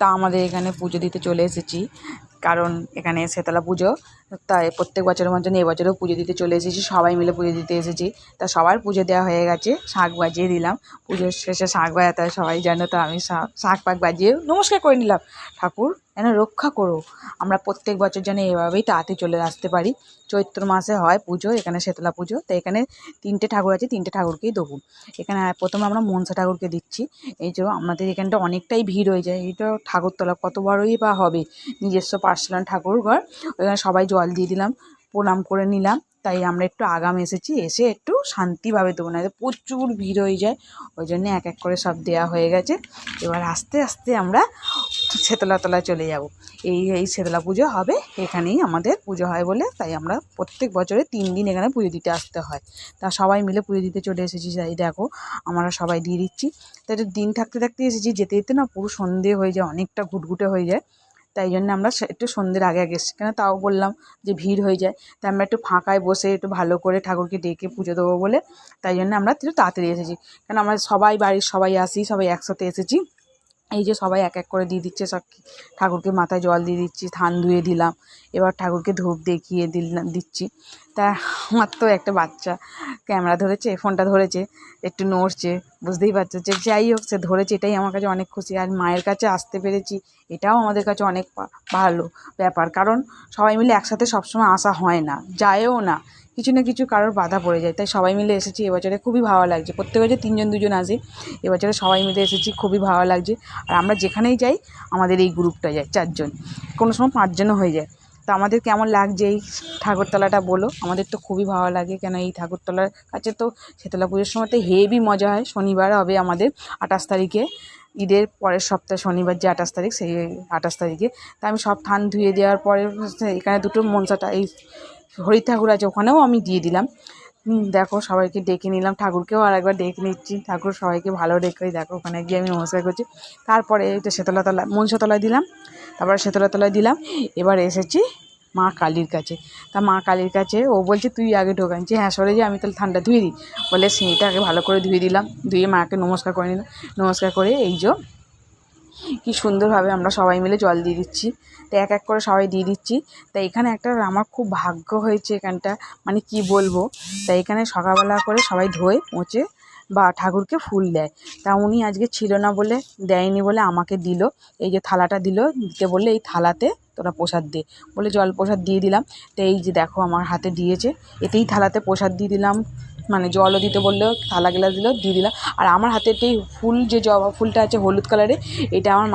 তা আমাদের এখানে পুজো দিতে চলে এসেছি, কারণ এখানে শীতলা পুজো, তাই প্রত্যেক বছরের মতন এবছরেও পুজো দিতে চলে এসেছি। সবাই মিলে পুজো দিতে এসেছি। তা সবার পুজো দেওয়া হয়ে গেছে, শাঁখ বাজিয়ে দিলাম। পুজোর শেষে শাঁখ বাজাতে হয় সবাই জানো, তো আমি শাঁখ পাক বাজিয়ে নমস্কার করে নিলাম। ঠাকুর যেন রক্ষা করো, আমরা প্রত্যেক বছর যেন এভাবেই তাড়াতাড়ি চলে আসতে পারি। চৈত্র মাসে হয় পুজো এখানে, শীতলা পুজো। তো এখানে 3টে ঠাকুর আছে, 3টে ঠাকুরকেই দেবো। এখানে প্রথমে আমরা মনসা ঠাকুরকে দিচ্ছি। এই যে আমাদের এখানটা অনেকটাই ভিড় হয়ে যায়, এটা ঠাকুরতলা কত বড়ই বা হবে, নিজস্ব পার্সোনাল ঠাকুর ঘর। ওইখানে সবাই জল দিয়ে দিলাম, প্রণাম করে নিলাম। তাই আমরা একটু আগাম এসেছি, এসে একটু শান্তিভাবে দেবো, না প্রচুর ভিড় হয়ে যায়। ওই জন্য এক এক করে সব দেওয়া হয়ে গেছে। এবার আস্তে আস্তে আমরা শীতলাতলায় চলে যাব। এই শীতলা পুজো হবে এখানেই, আমাদের পুজো হয় বলে তাই আমরা প্রত্যেক বছরে 3 দিন এখানে পুজো দিতে আসতে হয়। তা সবাই মিলে পুজো দিতে চলে এসেছি। তাই দেখো আমরা সবাই দিয়ে দিচ্ছি। তাই দিন থাকতে থাকতে এসেছি, যেতে যেতে না পুরো সন্ধে হয়ে যায়, অনেকটা ঘুটঘুটে হয়ে যায়। তাই জন্য আমরা একটু সন্ধ্যের আগে আগে এসেছি, কেন তাও বললাম যে ভিড় হয়ে যায়। তাই আমরা একটু ফাঁকায় বসে একটু ভালো করে ঠাকুরকে ডেকে পুজো দেবো বলে তাই জন্য আমরা একটু তাড়াতাড়ি এসেছি। কেন আমরা সবাই বাড়ির সবাই আসি, সবাই একসাথে এসেছি। এই যে সবাই এক এক করে দিয়ে দিচ্ছে সব, ঠাকুরকে মাথায় জল দিয়ে দিচ্ছি, থান ধুয়ে দিলাম। এবার ঠাকুরকে ধূপ দেখিয়ে দিচ্ছি। তা আমার তো একটা বাচ্চা ক্যামেরা ধরেছে, ফোনটা ধরেছে, একটু নড়ছে, বুঝতেই পারছো। যে যাই হোক, সে ধরেছে, এটাই আমার কাছে অনেক খুশি। আর মায়ের কাছে আসতে পেরেছি, এটাও আমাদের কাছে অনেক ভালো ব্যাপার। কারণ সবাই মিলে একসাথে সবসময় আসা হয় না, যায়ও না, কিছু না কিছু কারোর বাধা পড়ে যায়। তাই সবাই মিলে এসেছি এবছরে, খুবই ভালো লাগছে। প্রত্যেক বছর 3জন 2জন আসে, এবছরে সবাই মিলে এসেছি, খুবই ভালো লাগছে। আর আমরা যেখানেই যাই আমাদের এই গ্রুপটা যায় 4 জন, কোনো সময় 5 জনও হয়ে যায়। তো আমাদের কেমন লাগছে এই ঠাকুরতলাটা বলো? আমাদের তো খুবই ভালো লাগে, কেন এই ঠাকুরতলার কাছে তো শীতলা পুজোর সময় তো হেভি মজা হয়। শনিবার হবে আমাদের 28 তারিখে, ঈদের পরের সপ্তাহে শনিবার যে 28 তারিখ, সেই 28 তারিখে। তা আমি সব থান ধুয়ে দেওয়ার পরে এখানে 2টো মনসাটা, এই হরি ঠাকুর আছে, ওখানেও আমি দিয়ে দিলাম। দেখো সবাইকে ডেকে নিলাম, ঠাকুরকেও আর একবার ডেকে নিচ্ছি। ঠাকুর সবাইকে ভালো ডেকে, দেখো ওখানে গিয়ে আমি নমস্কার করছি। তারপরে এইটা শীতলাতলা মনসাতলায় দিলাম, তারপরে শীতলাতলায় দিলাম। এবার এসেছি মা কালীর কাছে। তা মা কালীর কাছে ও বলছে তুই আগে ঢোকানছি, হ্যাঁ সরে যা, আমি তাহলে থানটা ধুয়ে দিই বলে সেইটা আগে ভালো করে ধুয়ে দিলাম। ধুয়ে মাকে নমস্কার করে নিলাম। নমস্কার করে এই যে কি সুন্দরভাবে আমরা সবাই মিলে জল দিয়ে দিচ্ছি। তো এক এক করে সবাই দিয়ে দিচ্ছি। তাই এখানে একটা আমার খুব ভাগ্য হয়েছে এখানটা, মানে কি বলবো। তাই এখানে সকালবেলা করে সবাই ধোয় মুছে বা ঠাকুরকে ফুল দেয়। তা উনি আজকে ছিল না বলে, দেয়নি বলে আমাকে দিল, এই যে থালাটা দিল, দিতে বললে এই থালাতে তোরা প্রসাদ দে বলে জল প্রসাদ দিয়ে দিলাম। তো এই যে দেখো আমার হাতে দিয়েছে, এতেই থালাতে প্রসাদ দিয়ে দিলাম, মানে জলও দিতে বললো, থালা গ্লাস দিল, দিয়ে দিলাম। আর আমার হাতেতেই ফুল, যে জবা ফুলটা আছে হলুদ কালারে, এটা আমার